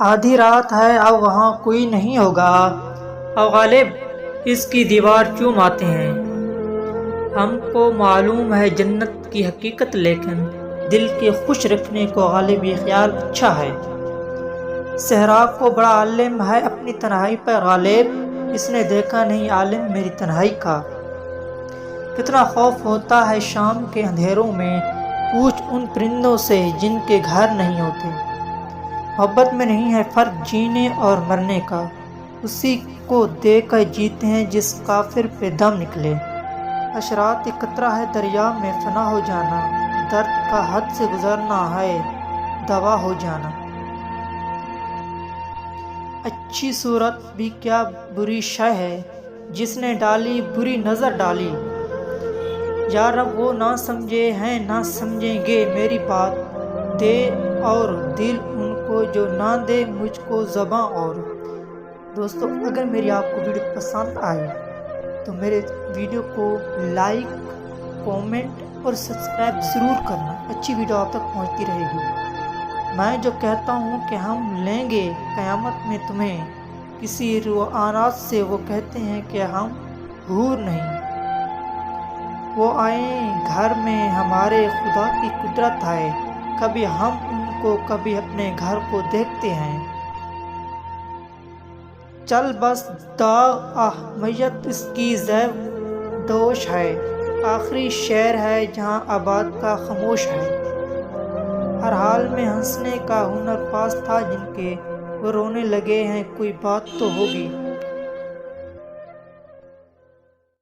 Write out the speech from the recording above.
آدھی رات ہے، اب وہاں کوئی نہیں ہوگا۔ اب غالب اس کی دیوار چوم آتے ہیں۔ ہم کو معلوم ہے جنت کی حقیقت، لیکن دل کے خوش رکھنے کو غالب یہ خیال اچھا ہے۔ صحرا کو بڑا عالم ہے اپنی تنہائی پر غالب، اس نے دیکھا نہیں عالم میری تنہائی کا۔ کتنا خوف ہوتا ہے شام کے اندھیروں میں، پوچھ ان پرندوں سے جن کے گھر نہیں ہوتے۔ محبت میں نہیں ہے فرق جینے اور مرنے کا، اسی کو دے کر جیتے ہیں جس کافر پہ دم نکلے۔ اشرات ایک قطرہ ہے دریا میں فنا ہو جانا، درد کا حد سے گزرنا ہے دوا ہو جانا۔ اچھی صورت بھی کیا بری شے ہے، جس نے ڈالی بری نظر ڈالی۔ یا رب وہ نہ سمجھے ہیں نہ سمجھیں گے میری بات، دے اور دل ان کو جو نہ دے مجھ کو زباں اور۔ دوستو اگر میری آپ کو ویڈیو پسند آئے تو میرے ویڈیو کو لائک، کومنٹ اور سبسکرائب ضرور کرنا، اچھی ویڈیو آپ تک پہنچتی رہے گی۔ میں جو کہتا ہوں کہ ہم لیں گے قیامت میں تمہیں کسی روحانات سے، وہ کہتے ہیں کہ ہم حور نہیں۔ وہ آئیں گھر میں ہمارے خدا کی قدرت ہے، کبھی ہم ان کو کبھی اپنے گھر کو دیکھتے ہیں۔ چل بس داغ میت اس کی زیب دوش ہے، آخری شعر ہے جہاں آباد کا خاموش ہے۔ ہر حال میں ہنسنے کا ہنر پاس تھا جن کے، وہ رونے لگے ہیں کوئی بات تو ہوگی۔